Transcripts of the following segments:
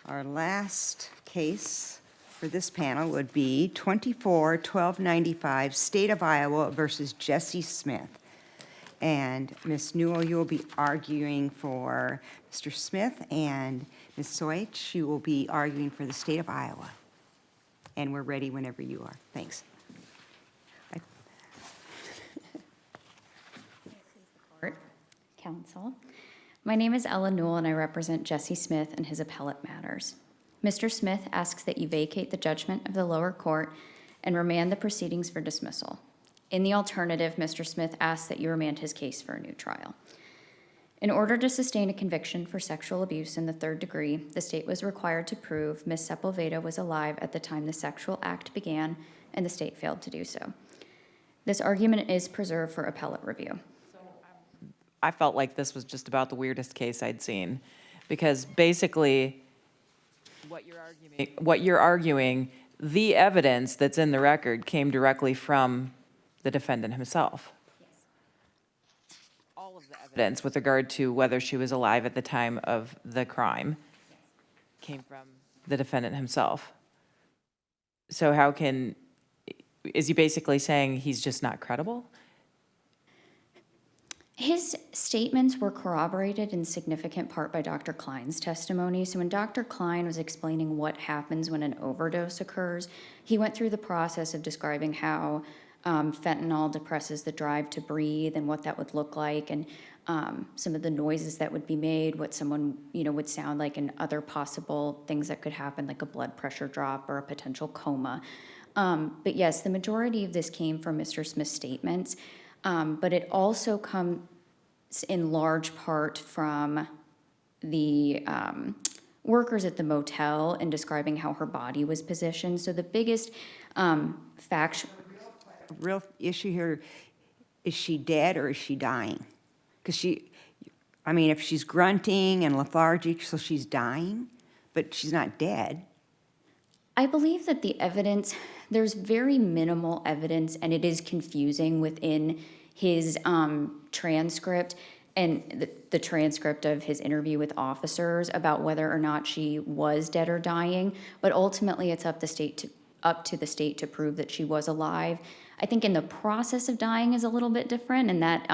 Our last case for this panel would be 24-1295, State of Iowa versus Jesse Smith. And Ms. Newell, you will be arguing for Mr. Smith, and Ms. Soich, you will be arguing for the State of Iowa. And we're ready whenever you are. Thanks. Counsel. My name is Ella Newell, and I represent Jesse Smith in his appellate matters. Mr. Smith asks that you vacate the judgment of the lower court and remand the proceedings for dismissal. In the alternative, Mr. Smith asks that you remand his case for a new trial. In order to sustain a conviction for sexual abuse in the third degree, the state was required to prove Ms. Sepulveda was alive at the time the sexual act began, and the state failed to do so. This argument is preserved for appellate review. I felt like this was just about the weirdest case I'd seen, because basically what you're arguing, the evidence that's in the record came directly from the defendant himself. Yes. All of the evidence with regard to whether she was alive at the time of the crime came from the defendant himself. So is he basically saying he's just not credible? His statements were corroborated in significant part by Dr. Klein's testimony. So when Dr. Klein was explaining what happens when an overdose occurs, he went through the process of describing how fentanyl depresses the drive to breathe and what that would look like, and some of the noises that would be made, what someone would sound like, and other possible things that could happen, like a blood pressure drop or a potential coma. But yes, the majority of this came from Mr. Smith's statements. But it also comes in large part from the workers at the motel in describing how her body was positioned. So the biggest fact. Real issue here, is she dead or is she dying? Because if she's grunting and lethargic, so she's dying, but she's not dead. I believe that the evidence, there's very minimal evidence, and it is confusing within his transcript and the transcript of his interview with officers about whether or not she was dead or dying. But ultimately, it's up to the state to prove that she was alive. I think in the process of dying is a little bit different, and that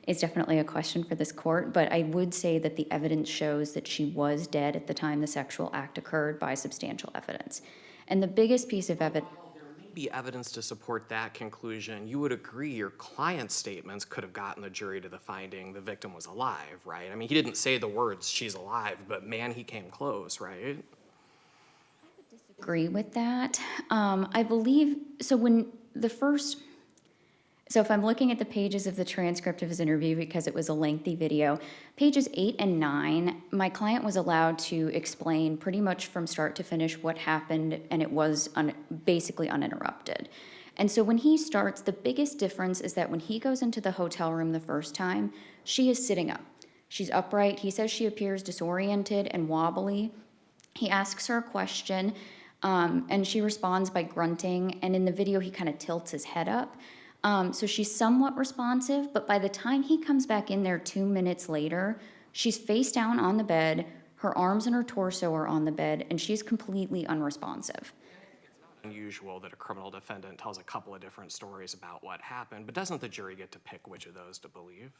is definitely a question for this court. But I would say that the evidence shows that she was dead at the time the sexual act occurred by substantial evidence. And the biggest piece of evidence. There may be evidence to support that conclusion. You would agree your client's statements could have gotten the jury to the finding the victim was alive, right? I mean, he didn't say the words, "she's alive," but man, he came close, right? Agree with that. I believe, so if I'm looking at the pages of the transcript of his interview, because it was a lengthy video, pages 8 and 9, my client was allowed to explain pretty much from start to finish what happened, and it was basically uninterrupted. And so when he starts, the biggest difference is that when he goes into the hotel room the first time, she is sitting up. She's upright. He says she appears disoriented and wobbly. He asks her a question, and she responds by grunting, and in the video he kind of tilts his head up. So she's somewhat responsive, but by the time he comes back in there 2 minutes later, she's face down on the bed, her arms and her torso are on the bed, and she's completely unresponsive. It's not unusual that a criminal defendant tells a couple of different stories about what happened, but doesn't the jury get to pick which of those to believe?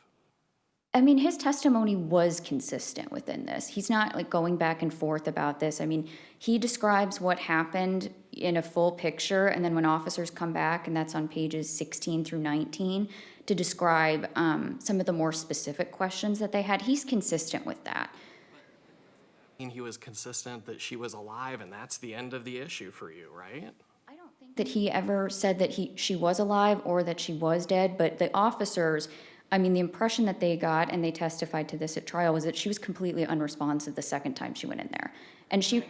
I mean, his testimony was consistent within this. He's not going back and forth about this. I mean, he describes what happened in a full picture, and then when officers come back, and that's on pages 16 through 19, to describe some of the more specific questions that they had, he's consistent with that. I mean, he was consistent that she was alive, and that's the end of the issue for you, right? I don't think that he ever said that she was alive or that she was dead, but the officers, the impression that they got, and they testified to this at trial, was that she was completely unresponsive the second time she went in there. And she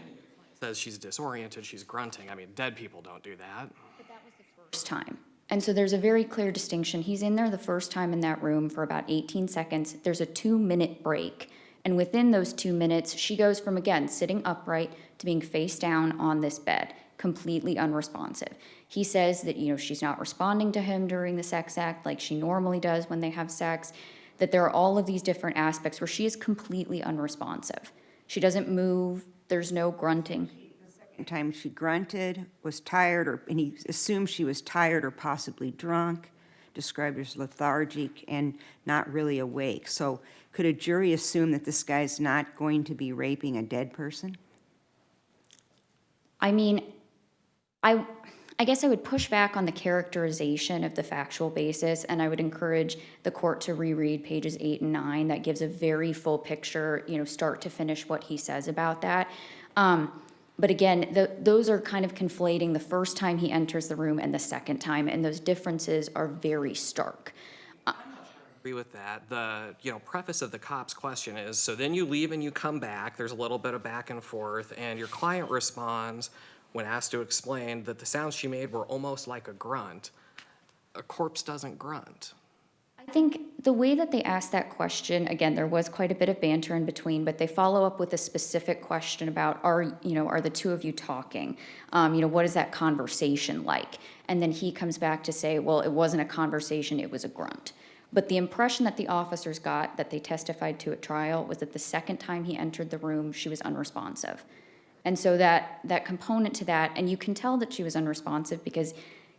says she's disoriented, she's grunting. I mean, dead people don't do that. But that was the first time. And so there's a very clear distinction. He's in there the first time in that room for about 18 seconds. There's a 2-minute break. And within those 2 minutes, she goes from, again, sitting upright to being face down on this bed, completely unresponsive. He says that, she's not responding to him during the sex act like she normally does when they have sex, that there are all of these different aspects where she is completely unresponsive. She doesn't move. there's no grunting. Second time she grunted, was tired, and he assumed she was tired or possibly drunk, described as lethargic and not really awake. So could a jury assume that this guy's not going to be raping a dead person? I mean, I guess I would push back on the characterization of the factual basis, and I would encourage the court to reread pages 8 and 9. That gives a very full picture, start to finish, what he says about that. But again, those are kind of conflating the first time he enters the room and the second time, and those differences are very stark. Agree with that. The preface of the cop's question is, so then you leave and you come back. There's a little bit of back and forth, and your client responds when asked to explain that the sounds she made were almost like a grunt. A corpse doesn't grunt. I think the way that they asked that question, again, there was quite a bit of banter in between, but they follow up with a specific question about, are the two of you talking? What is that conversation like? And then he comes back to say, well, it wasn't a conversation, it was a grunt. But the impression that the officers got, that they testified to at trial, was that the second time he entered the room, she was unresponsive. And so that component to that, and you can tell that she was unresponsive because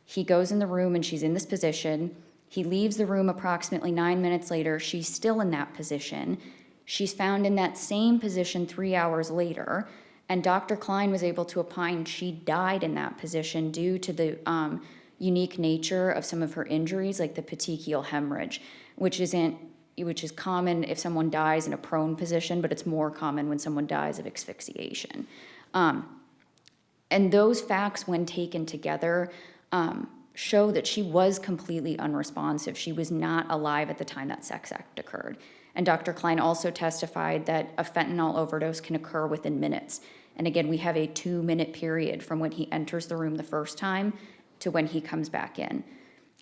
he goes in the room and she's in this position. He leaves the room approximately 9 minutes later. She's still in that position. She's found in that same position 3 hours later. And Dr. Klein was able to opine she died in that position due to the unique nature of some of her injuries, like the petechial hemorrhage, which is common if someone dies in a prone position, but it's more common when someone dies of asphyxiation. And those facts, when taken together, show that she was completely unresponsive. She was not alive at the time that sex act occurred. And Dr. Klein also testified that a fentanyl overdose can occur within minutes. And again, we have a 2-minute period from when he enters the room the first time to when he comes back in.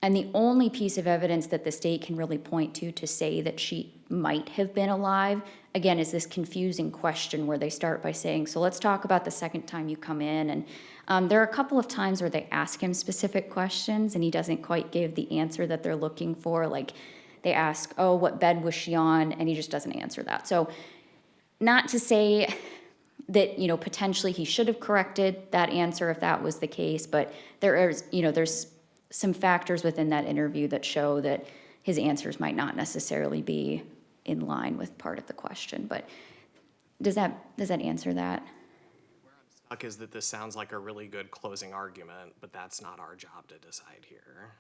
And the only piece of evidence that the state can really point to say that she might have been alive, again, is this confusing question where they start by saying, so let's talk about the second time you come in. And there are a couple of times where they ask him specific questions and he doesn't quite give the answer that they're looking for. Like they ask, oh, what bed was she on? And he just doesn't answer that. So not to say that, potentially he should have corrected that answer if that was the case, but there's some factors within that interview that show that his answers might not necessarily be in line with part of the question. But does that answer that? Where I'm stuck is that this sounds like a really good closing argument, but that's not our job to decide here.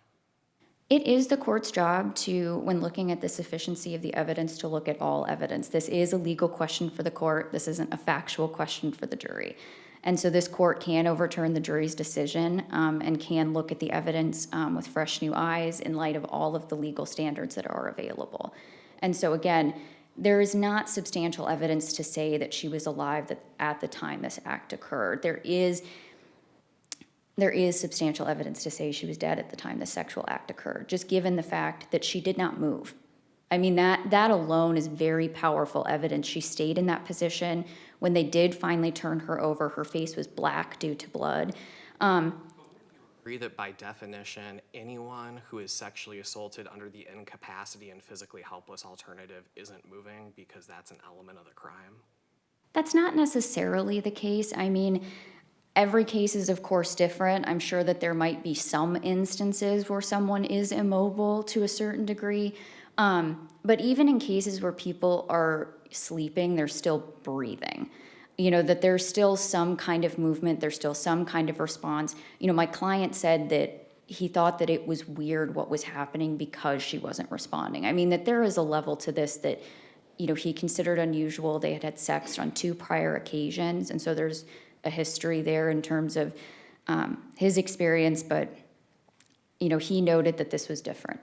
It is the court's job to, when looking at the sufficiency of the evidence, to look at all evidence. This is a legal question for the court. This isn't a factual question for the jury. And so this court can overturn the jury's decision and can look at the evidence with fresh new eyes in light of all of the legal standards that are available. And so again, there is not substantial evidence to say that she was alive at the time this act occurred. There is substantial evidence to say she was dead at the time the sexual act occurred, just given the fact that she did not move. I mean, that alone is very powerful evidence. She stayed in that position. When they did finally turn her over, her face was black due to blood. Agree that by definition, anyone who is sexually assaulted under the incapacity and physically helpless alternative isn't moving because that's an element of the crime? That's not necessarily the case. I mean, every case is, of course, different. I'm sure that there might be some instances where someone is immobile to a certain degree. But even in cases where people are sleeping, they're still breathing. That there's still some kind of movement, there's still some kind of response. My client said that he thought that it was weird what was happening because she wasn't responding. I mean, that there is a level to this that, he considered unusual. They had had sex on 2 prior occasions, and so there's a history there in terms of his experience, but, he noted that this was different.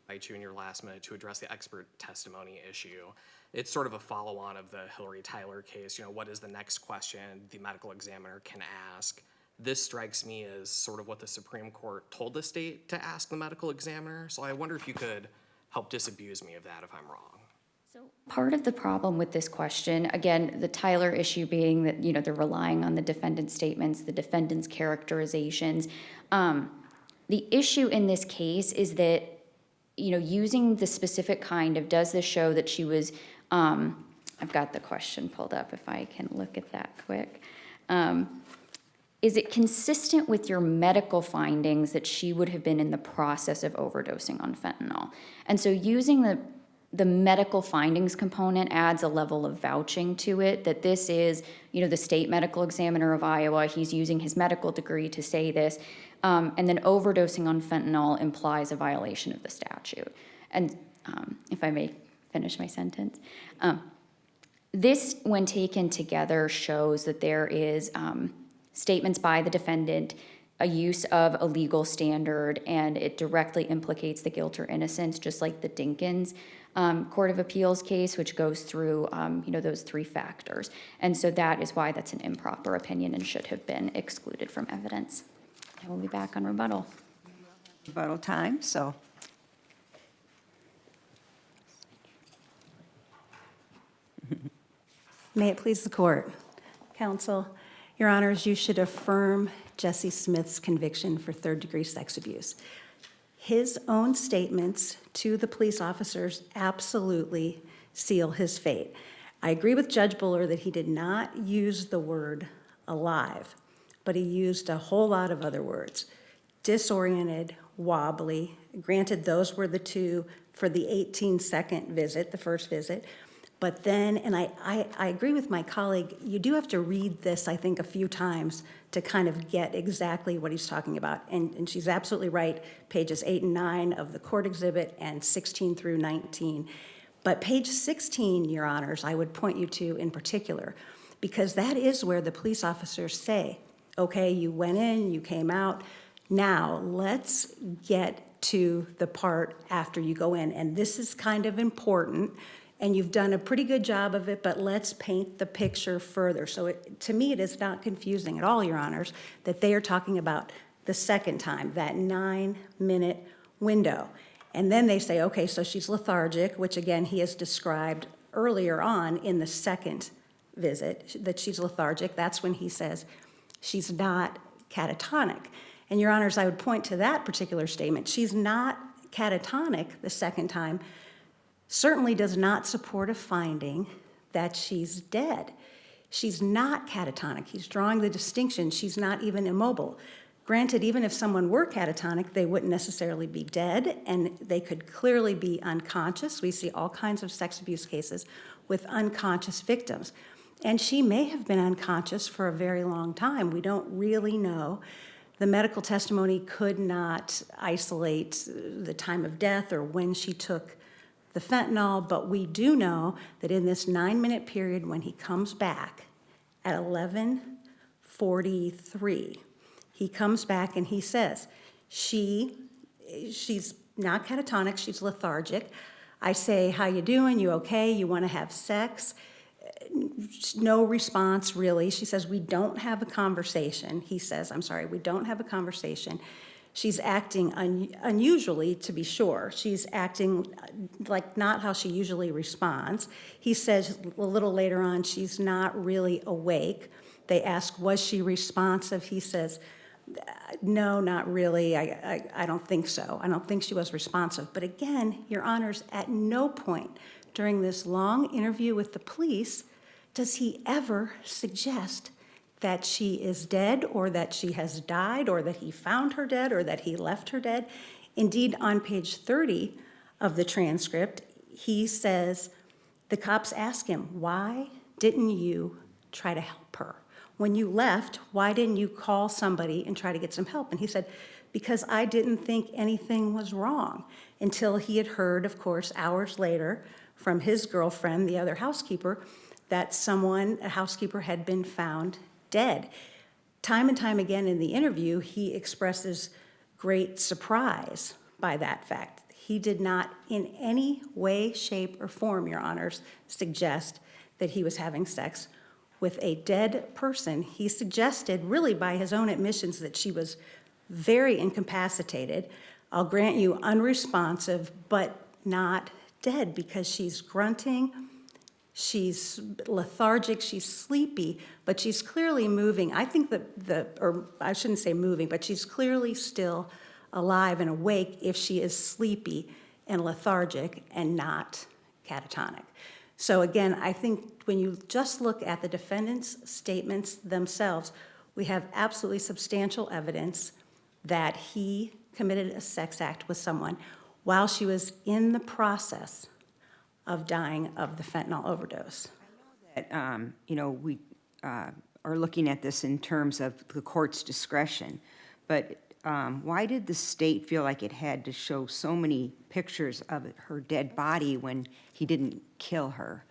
I invite you in your last minute to address the expert testimony issue. It's sort of a follow-on of the Hillary Tyler case. What is the next question the medical examiner can ask? This strikes me as sort of what the Supreme Court told the state to ask the medical examiner. So I wonder if you could help disabuse me of that if I'm wrong. So part of the problem with this question, again, the Tyler issue being that, they're relying on the defendant's statements, the defendant's characterizations. The issue in this case is that, using the specific kind of, does this show that she was I've got the question pulled up if I can look at that quick. Is it consistent with your medical findings that she would have been in the process of overdosing on fentanyl? And so using the medical findings component adds a level of vouching to it, that this is, the state medical examiner of Iowa, he's using his medical degree to say this, and then overdosing on fentanyl implies a violation of the statute. And if I may finish my sentence. This, when taken together, shows that there is statements by the defendant, a use of a legal standard, and it directly implicates the guilt or innocence, just like the Dinkins Court of Appeals case, which goes through, those three factors. And so that is why that's an improper opinion and should have been excluded from evidence. I will be back on rebuttal. Rebuttal time, so. May it please the court. Counsel, Your Honors, you should affirm Jesse Smith's conviction for third-degree sex abuse. His own statements to the police officers absolutely seal his fate. I agree with Judge Buller that he did not use the word alive, but he used a whole lot of other words. Disoriented, wobbly. Granted, those were the two for the 18-second visit, the first visit. But then, and I agree with my colleague, you do have to read this, I think, a few times to kind of get exactly what he's talking about. And she's absolutely right, pages 8 and 9 of the court exhibit and 16 through 19. But page 16, Your Honors, I would point you to in particular, because that is where the police officers say, okay, you went in, you came out, now let's get to the part after you go in. And this is kind of important. And you've done a pretty good job of it, but let's paint the picture further. So to me, it is not confusing at all, Your Honors, that they are talking about the second time, that 9-minute window. And then they say, okay, so she's lethargic, which again, he has described earlier on in the second visit, that she's lethargic. That's when he says she's not catatonic. And Your Honors, I would point to that particular statement. She's not catatonic the second time, certainly does not support a finding that she's dead. She's not catatonic. He's drawing the distinction. She's not even immobile. Granted, even if someone were catatonic, they wouldn't necessarily be dead, and they could clearly be unconscious. We see all kinds of sex abuse cases with unconscious victims. And she may have been unconscious for a very long time. We don't really know. The medical testimony could not isolate the time of death or when she took the fentanyl, but we do know that in this 9-minute period when he comes back at 11:43, he comes back and he says, she's not catatonic, she's lethargic. I say, how you doing? You okay? You want to have sex? No response, really. She says, we don't have a conversation. He says, I'm sorry, we don't have a conversation. She's acting unusually, to be sure. She's acting like not how she usually responds. He says a little later on, she's not really awake. They ask, was she responsive? He says, no, not really. I don't think so. I don't think she was responsive. But again, Your Honors, at no point during this long interview with the police does he ever suggest that she is dead or that she has died or that he found her dead or that he left her dead. Indeed, on page 30 of the transcript, he says, the cops ask him, why didn't you try to help her? When you left, why didn't you call somebody and try to get some help? And he said, because I didn't think anything was wrong, until he had heard, of course, hours later from his girlfriend, the other housekeeper, that a housekeeper had been found dead. Time and time again in the interview, he expresses great surprise by that fact. He did not in any way, shape, or form, Your Honors, suggest that he was having sex with a dead person. He suggested, really by his own admissions, that she was very incapacitated. I'll grant you unresponsive, but not dead, because she's grunting, she's lethargic, she's sleepy, but she's clearly moving. I think or I shouldn't say moving, but she's clearly still alive and awake if she is sleepy and lethargic and not catatonic. So again, I think when you just look at the defendant's statements themselves, we have absolutely substantial evidence that he committed a sex act with someone while she was in the process of dying of the fentanyl overdose. That, we are looking at this in terms of the court's discretion, but why did the state feel like it had to show so many pictures of her dead body when he didn't kill her?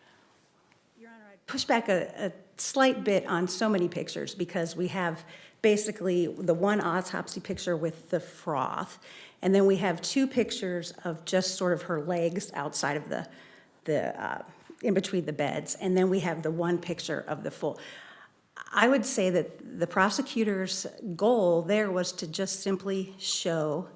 Push back a slight bit on so many pictures because we have basically the one autopsy picture with the froth, and then we have two pictures of just sort of her legs outside of the in between the beds, and then we have the one picture of the full. I would say that the prosecutor's goal there was to just simply show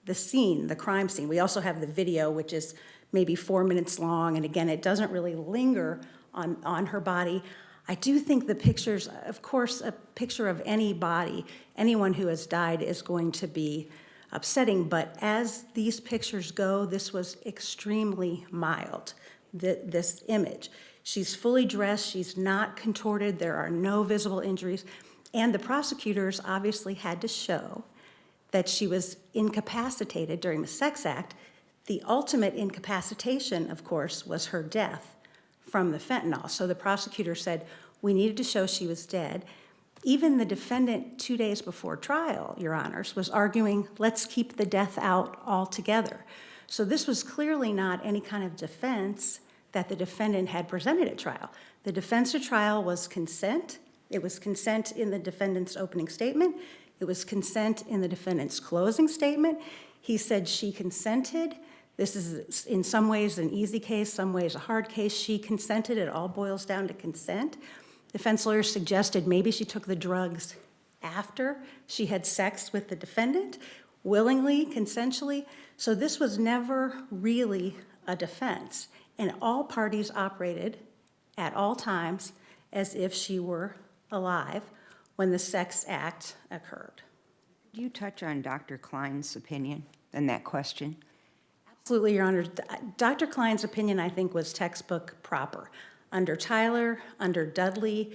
the scene, the crime scene. We also have the video, which is maybe 4 minutes long, and again, it doesn't really linger on her body. I do think the pictures, of course, a picture of any body, anyone who has died is going to be upsetting, but as these pictures go, this was extremely mild, this image. She's fully dressed, she's not contorted, there are no visible injuries, and the prosecutors obviously had to show that she was incapacitated during the sex act. The ultimate incapacitation, of course, was her death from the fentanyl. So the prosecutor said, we needed to show she was dead. Even the defendant 2 days before trial, Your Honors, was arguing, let's keep the death out altogether. So this was clearly not any kind of defense that the defendant had presented at trial. The defense at trial was consent. It was consent in the defendant's opening statement. It was consent in the defendant's closing statement. He said she consented. This is in some ways an easy case, some ways a hard case. She consented. It all boils down to consent. Defense lawyers suggested maybe she took the drugs after she had sex with the defendant, willingly, consensually. So this was never really a defense. And all parties operated at all times as if she were alive when the sex act occurred. Do you touch on Dr. Klein's opinion in that question? Absolutely, Your Honor. Dr. Klein's opinion, I think, was textbook proper. Under Tyler, under Dudley,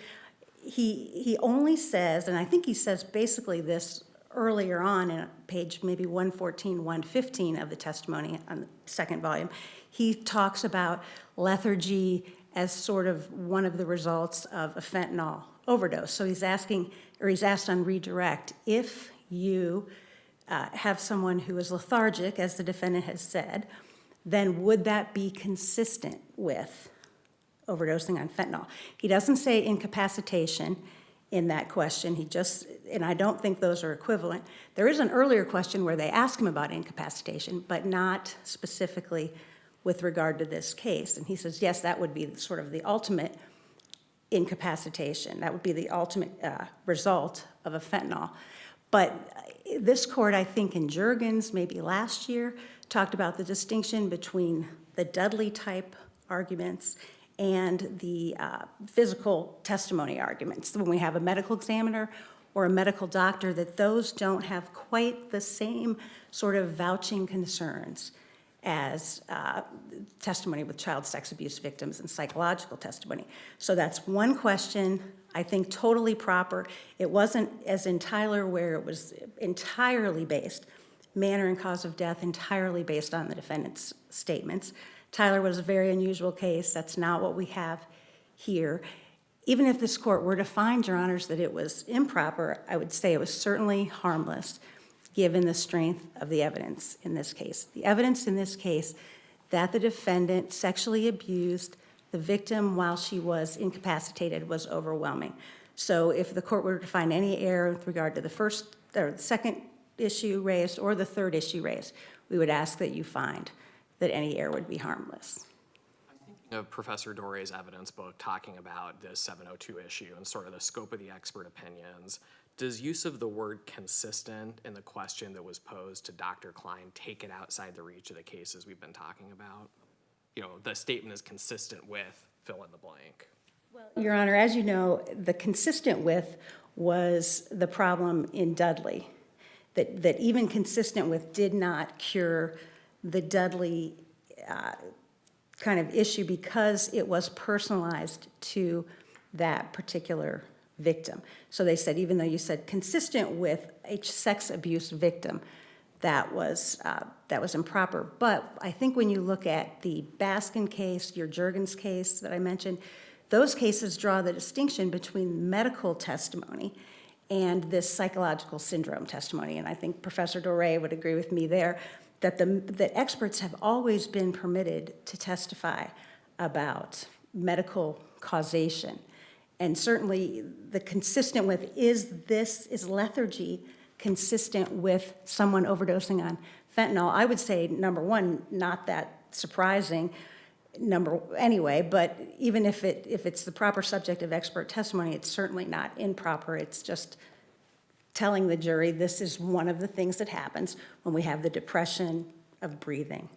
he only says, and I think he says basically this earlier on in page maybe 114, 115 of the testimony on the second volume, he talks about lethargy as sort of one of the results of a fentanyl overdose. So he's asking, or he's asked on redirect, if you have someone who is lethargic, as the defendant has said, then would that be consistent with overdosing on fentanyl? He doesn't say incapacitation in that question. He just, and I don't think those are equivalent. There is an earlier question where they ask him about incapacitation, but not specifically with regard to this case. And he says, yes, that would be sort of the ultimate incapacitation. That would be the ultimate result of a fentanyl. But this court, I think in Juergens, maybe last year, talked about the distinction between the Dudley-type arguments and the physical testimony arguments. When we have a medical examiner or a medical doctor, that those don't have quite the same sort of vouching concerns as testimony with child sex abuse victims and psychological testimony. So that's one question, I think totally proper. It wasn't as in Tyler where it was entirely based, manner and cause of death entirely based on the defendant's statements. Tyler was a very unusual case. That's not what we have here. Even if this court were to find, Your Honors, that it was improper, I would say it was certainly harmless given the strength of the evidence in this case. The evidence in this case that the defendant sexually abused the victim while she was incapacitated was overwhelming. So if the court were to find any error with regard to the first or the second issue raised or the third issue raised, we would ask that you find that any error would be harmless. Of Professor Dore's evidence book talking about this 702 issue and sort of the scope of the expert opinions, does use of the word consistent in the question that was posed to Dr. Klein take it outside the reach of the cases we've been talking about? You know, the statement is consistent with fill in the blank. Your Honor, as you know, the consistent with was the problem in Dudley, that even consistent with did not cure the Dudley kind of issue because it was personalized to that particular victim. So they said, even though you said consistent with a sex abuse victim, that was improper. But I think when you look at the Baskin case, your Juergens case that I mentioned, those cases draw the distinction between medical testimony and this psychological syndrome testimony. And I think Professor Doré would agree with me there that that experts have always been permitted to testify about medical causation. And certainly the consistent with, is lethargy consistent with someone overdosing on fentanyl? I would say, number one, not that surprising, but even if it's the proper subject of expert testimony, it's certainly not improper. It's just telling the jury this is one of the things that happens when we have the depression of breathing.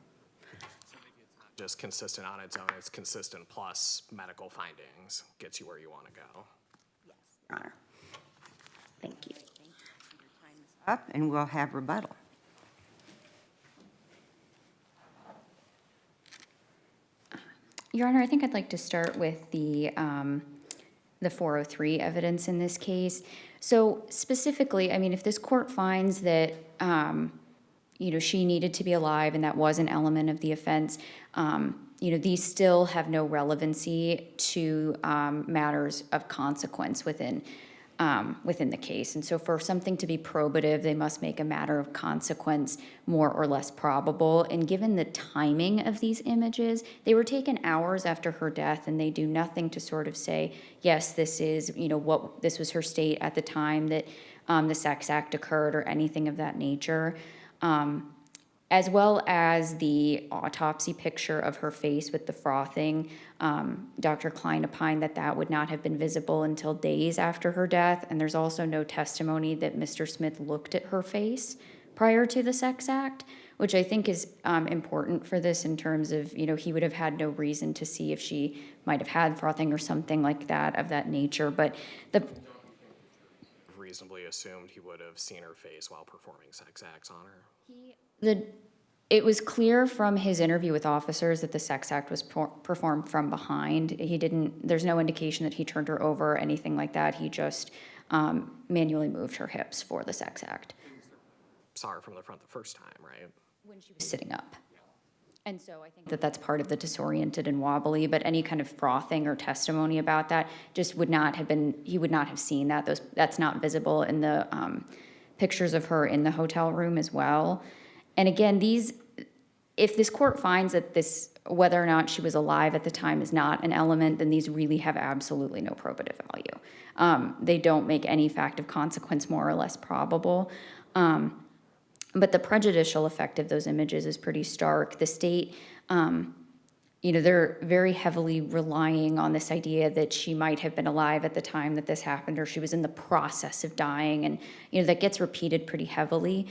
Just consistent on its own, it's consistent plus medical findings gets you where you want to go. Yes, Your Honor. Thank you. Up, and we'll have rebuttal. Your Honor, I think I'd like to start with the 403 evidence in this case. So specifically, I mean, if this court finds that, she needed to be alive and that was an element of the offense, these still have no relevancy to matters of consequence within the case. And so for something to be probative, they must make a matter of consequence more or less probable. And given the timing of these images, they were taken hours after her death, and they do nothing to sort of say, yes, this is, this was her state at the time that the sex act occurred or anything of that nature. As well as the autopsy picture of her face with the frothing. Dr. Klein opined that would not have been visible until days after her death, and there's also no testimony that Mr. Smith looked at her face prior to the sex act, which I think is important for this in terms of, he would have had no reason to see if she might have had frothing or something like that of that nature, but Reasonably assumed he would have seen her face while performing sex acts on her. It was clear from his interview with officers that the sex act was performed from behind. There's no indication that he turned her over or anything like that. He just manually moved her hips for the sex act. Saw her from the front the first time, right? When she was sitting up. And so I think that's part of the disoriented and wobbly, but any kind of frothing or testimony about that just would not have been, he would not have seen that. That's not visible in the pictures of her in the hotel room as well. And again, if this court finds that whether or not she was alive at the time is not an element, then these really have absolutely no probative value. They don't make any fact of consequence more or less probable. But the prejudicial effect of those images is pretty stark. The state, they're very heavily relying on this idea that she might have been alive at the time that this happened, or she was in the process of dying. And, that gets repeated pretty heavily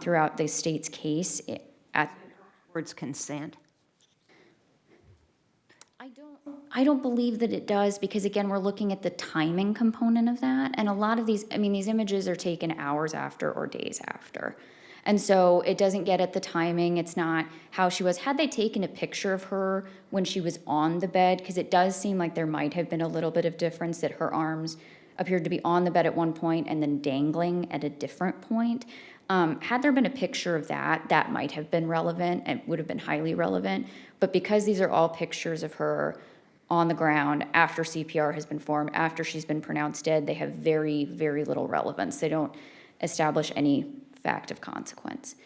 throughout the state's case. Towards consent. I don't believe that it does, because again, we're looking at the timing component of that. And a lot of these images are taken hours after or days after. And so it doesn't get at the timing. It's not how she was. Had they taken a picture of her when she was on the bed, because it does seem like there might have been a little bit of difference, that her arms appeared to be on the bed at one point and then dangling at a different point. Had there been a picture of that might have been relevant and would have been highly relevant. But because these are all pictures of her on the ground after CPR has been formed, after she's been pronounced dead, they have very, very little relevance. They don't establish any fact of consequence.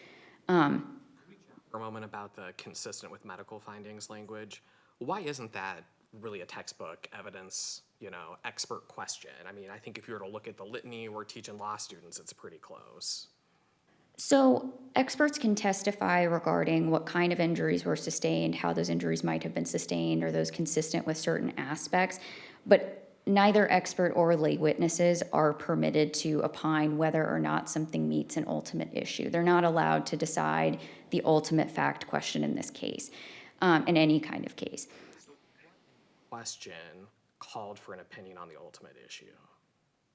For a moment about the consistent with medical findings language, why isn't that really a textbook evidence, expert question? I think if you were to look at the litany we're teaching law students, it's pretty close. So experts can testify regarding what kind of injuries were sustained, how those injuries might have been sustained, or those consistent with certain aspects, but neither expert or lay witnesses are permitted to opine whether or not something meets an ultimate issue. They're not allowed to decide the ultimate fact question in this case, in any kind of case. Question called for an opinion on the ultimate issue.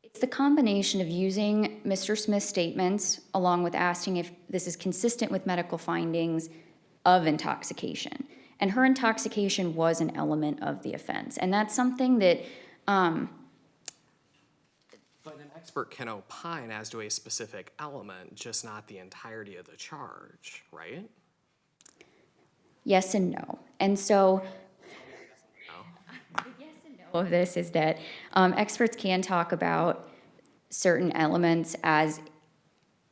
It's the combination of using Mr. Smith's statements along with asking if this is consistent with medical findings of intoxication. And her intoxication was an element of the offense. And that's something that, But an expert can opine as to a specific element, just not the entirety of the charge, right? yes and no. And so, of this is that experts can talk about certain elements as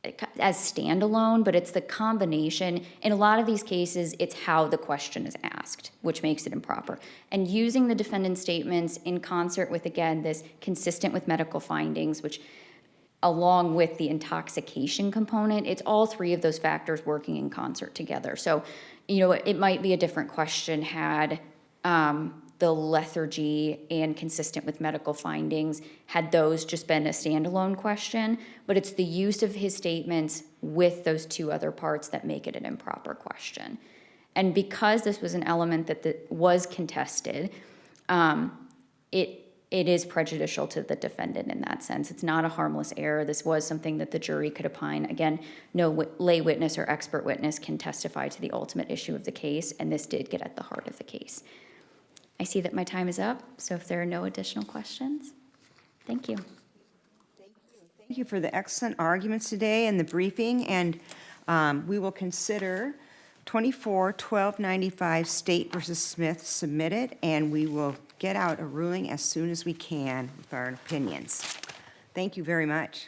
standalone, but it's the combination. In a lot of these cases, it's how the question is asked, which makes it improper. And using the defendant's statements in concert with, again, this consistent with medical findings, which along with the intoxication component, it's all three of those factors working in concert together. So, you know, it might be a different question had the lethargy and consistent with medical findings, had those just been a standalone question, but it's the use of his statements with those two other parts that make it an improper question. And because this was an element that was contested, it is prejudicial to the defendant in that sense. It's not a harmless error. This was something that the jury could opine. Again, no lay witness or expert witness can testify to the ultimate issue of the case, and this did get at the heart of the case. I see that my time is up, so if there are no additional questions, thank you. Thank you for the excellent arguments today and the briefing, and we will consider 24-1295 State versus Smith submitted, and we will get out a ruling as soon as we can with our opinions. Thank you very much.